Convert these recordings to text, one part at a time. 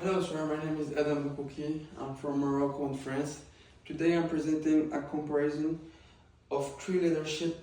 Hello sir, my name is Adam Boukouki. I'm from Morocco and France. Today I'm presenting a comparison of three leadership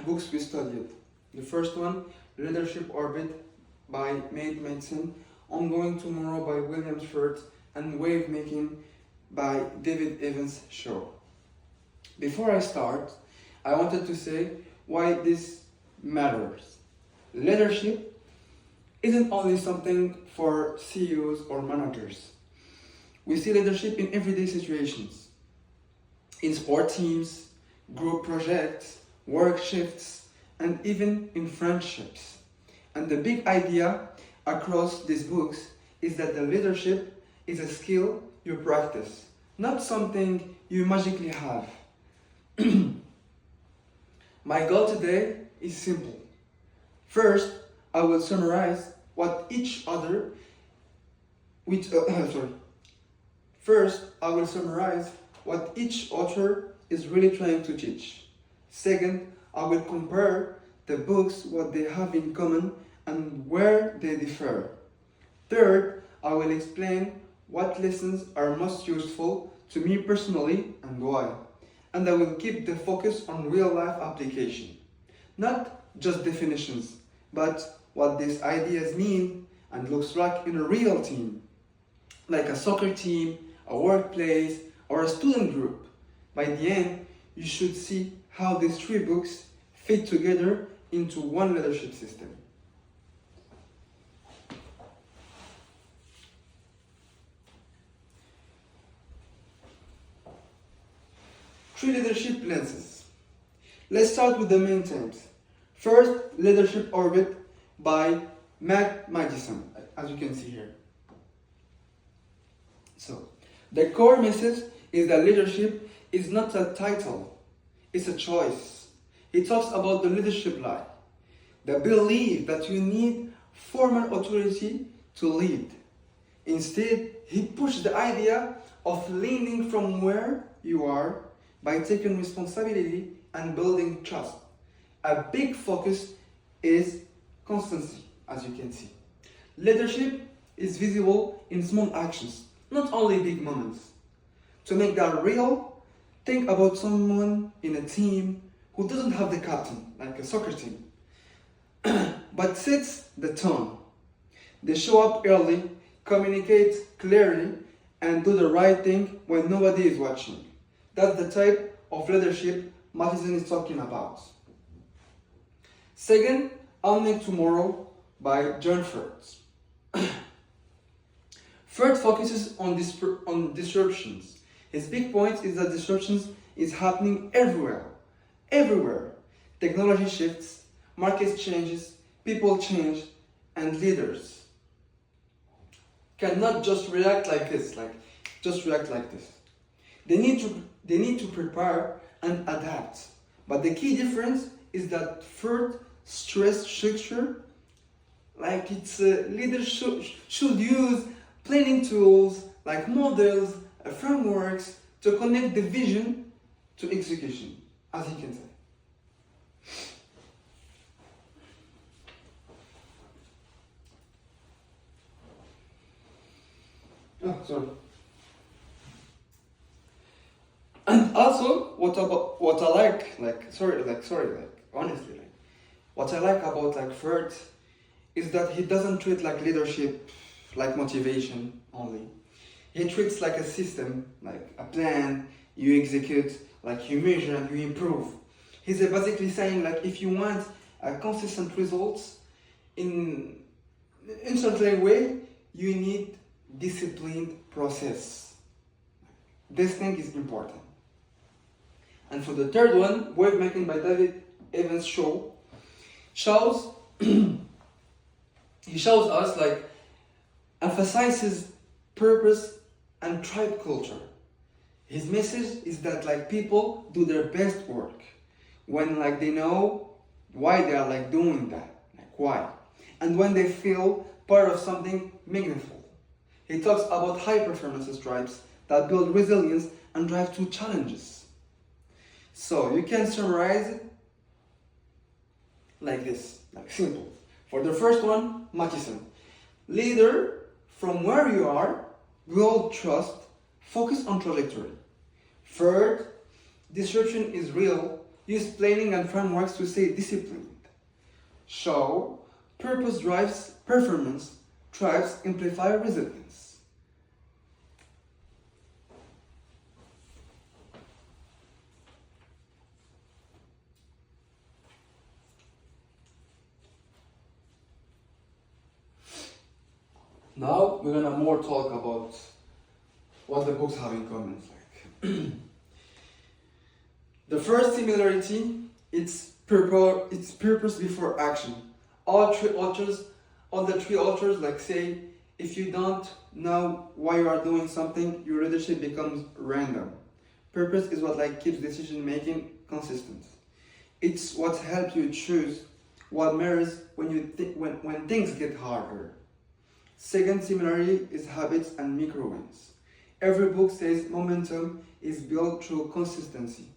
books we studied. The first one, Leadership Orbit by Made Madison, Ongoing Tomorrow by William Furt, and Wave Making by David Evans Shaw. Before I start, I wanted to say why this matters. Leadership isn't only something for CEOs or managers. We see leadership in everyday situations, in sport teams, group projects, work shifts, and even in friendships. And the big idea across these books is that the leadership is a skill you practice, not something you magically have. My goal today is simple. First, I will summarize what each other First, I will summarize what each author is really trying to teach. Second, I will compare the books, what they have in common and where they differ. Third, I will explain what lessons are most useful to me personally and why. And I will keep the focus on real life application. Not just definitions, but what these ideas mean and looks like in a real team, like a soccer team, a workplace, or a student group. By the end, you should see how these three books fit together into one leadership system. Three leadership lenses. Let's start with the main themes. First, Leadership Orbit by Matt Madison, as you can see here. So, the core message is that leadership is not a title, it's a choice. He talks about the leadership lie, the belief that you need formal authority to lead. Instead, he pushed the idea of leading from where you are by taking responsibility and building trust. A big focus is constancy, as you can see. Leadership is visible in small actions, not only big moments. To make that real, think about someone in a team who doesn't have the captain, like a soccer team, but sets the tone. They show up early, communicate clearly, and do the right thing when nobody is watching. That's the type of leadership Madison is talking about. Second, Ongoing Tomorrow by John Furt. Furt focuses on disruptions. His big point is that disruptions is happening everywhere. Everywhere. Technology shifts, markets changes, people change, and leaders cannot just react like this, They need to prepare and adapt. But the key difference is that Furt stress structure, like its leaders should use planning tools like models, frameworks to connect the vision to execution, as he can say. Oh, sorry. And also, what I like, honestly, what I like about Furt is that he doesn't treat leadership like motivation only. He treats like a system, like a plan, you execute, you measure and you improve. He's basically saying if you want consistent results in certain way, you need disciplined process. This thing is important. And for the third one, Wave Making by David Evans Shaw, he shows us emphasizes purpose and tribe culture. His message is that people do their best work when they know why they are doing that, why, and when they feel part of something meaningful. He talks about high performance tribes that build resilience and drive through challenges. So you can summarize it like this, simple. For the first one, Madison. Leader from where you are, build trust, focus on trajectory. Third, disruption is real. Use planning and frameworks to stay disciplined. Show purpose drives performance, tribes amplify resilience. Now we're gonna more talk about what the books have in common. Like the first similarity, it's purpose before action. All the three authors like say, if you don't know why you are doing something, your leadership becomes random. Purpose is what like keeps decision making consistent. It's what helps you choose what matters when things get harder. Second similarity is habits and micro wins. Every book says momentum is built through consistency,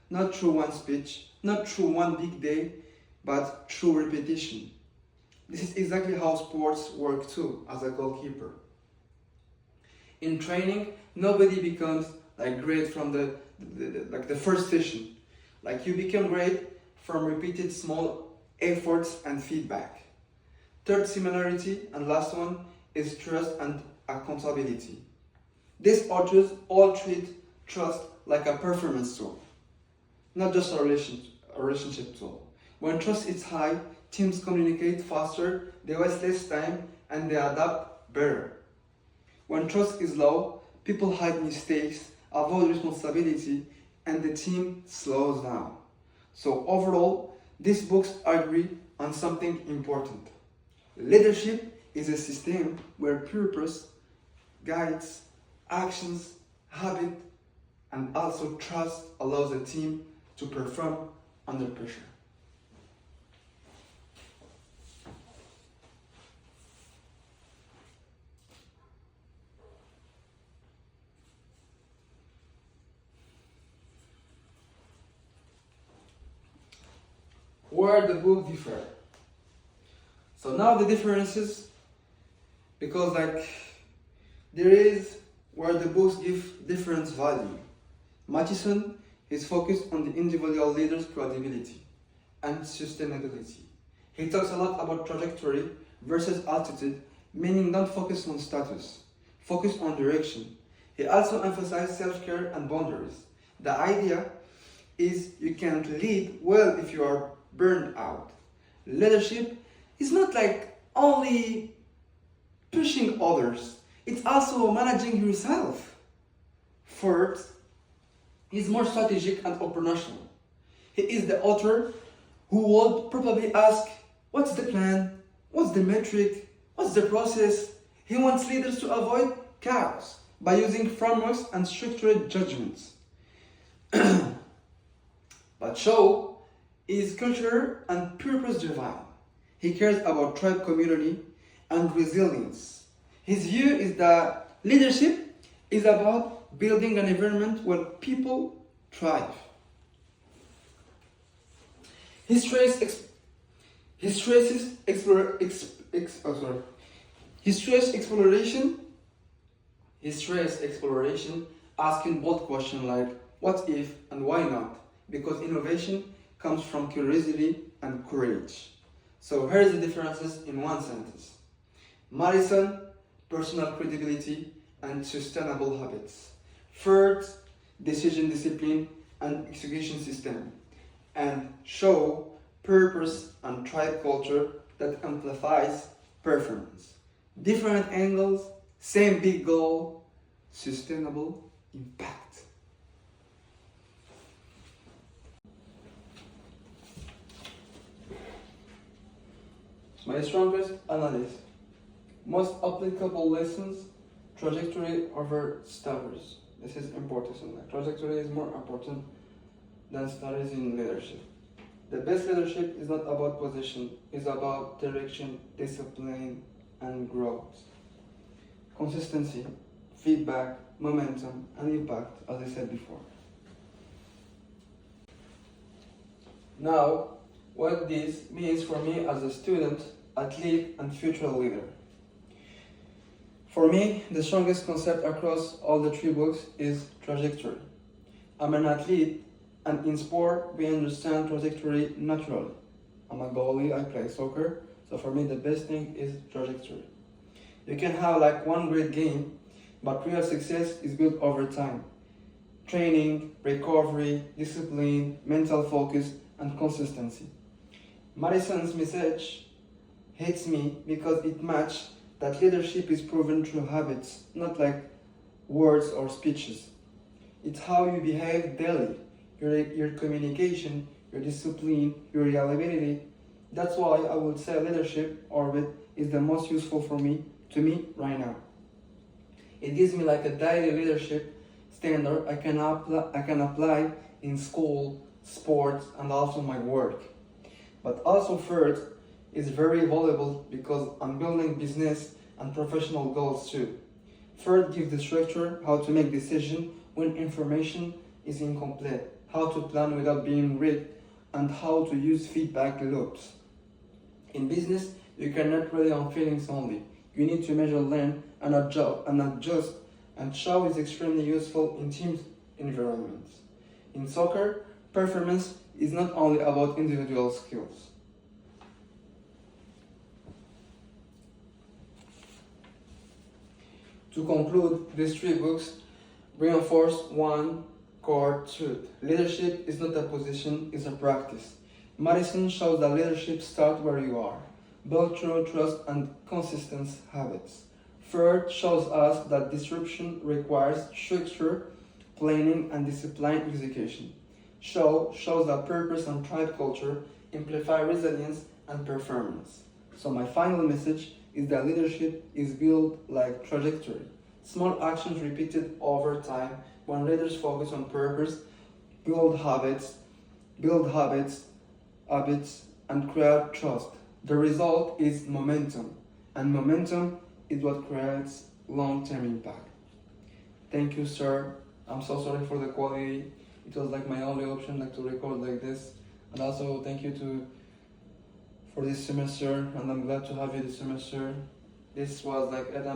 not through one speech, not through one big day, but through repetition. This is exactly how sports work too, as a goalkeeper. In training, nobody becomes like great from the first session. Like you become great from repeated small efforts and feedback. Third similarity and last one is trust and accountability. These authors all treat trust like a performance tool, not just a relationship tool. When trust is high, teams communicate faster, they waste less time, and they adapt better. When trust is low, people hide mistakes, avoid responsibility, and the team slows down. So overall, these books agree on something important. Leadership is a system where purpose guides actions, habit, and also trust allows the team to perform under pressure. Where the book differ. So now the differences, because like there is where the books give different value. Matheson is focused on the individual leader's credibility and sustainability. He talks a lot about trajectory versus altitude, meaning don't focus on status, focus on direction. He also emphasizes self-care and boundaries. The idea is you can lead well if you are burned out. Leadership is not like only pushing others, it's also managing yourself. Fourth, he's more strategic and operational. He is the author who would probably ask, what's the plan? What's the metric? What's the process? He wants leaders to avoid chaos by using frameworks and structured judgments. But Shaw is culture and purpose driven. He cares about tribe community and resilience. His view is that leadership is about building an environment where people thrive. He stresses exploration, asking bold questions like what if and why not, because innovation comes from curiosity and courage. So here's the differences in one sentence. Madison, personal credibility and sustainable habits. Third, decision discipline and execution system. And Shaw, purpose and tribe culture that amplifies performance. Different angles, same big goal, sustainable impact. My strongest analysis. Most applicable lessons, trajectory over studies. This is important. Like trajectory is more important than studies in leadership. The best leadership is not about position, it's about direction, discipline, and growth. Consistency, feedback, momentum, and impact, as I said before. Now, what this means for me as a student, athlete, and future leader. For me, the strongest concept across all the three books is trajectory. I'm an athlete, and in sport, we understand trajectory naturally. I'm a goalie, I play soccer, so for me, the best thing is trajectory. You can have like one great game, but real success is built over time. Training, recovery, discipline, mental focus, and consistency. Madison's message hits me because it matches that leadership is proven through habits, not like words or speeches. It's how you behave daily, your communication, your discipline, your reliability. That's why I would say leadership orbit is the most useful to me right now. It gives me like a daily leadership standard I can apply in school, sports, and also my work. But also third is very valuable because I'm building business and professional goals too. Third gives the structure how to make decisions when information is incomplete, how to plan without being read, and how to use feedback loops. In business, you cannot rely on feelings only. You need to measure, learn, and adjust, and show is extremely useful in team environments. In soccer, performance is not only about individual skills. To conclude, these three books reinforce one core truth. Leadership is not a position, it's a practice. Madison shows that leadership starts where you are, built through trust and consistent habits. Third shows us that disruption requires structure, planning, and disciplined execution. Shows that purpose and tribe culture amplify resilience and performance. So my final message is that leadership is built like trajectory. Small actions repeated over time when leaders focus on purpose, build habits, and create trust. The result is momentum, and momentum is what creates long-term impact. Thank you, sir. I'm so sorry for the quality. It was like my only option, like to record like this. And also thank you for this semester, and I'm glad to have you this semester. This was like Adam.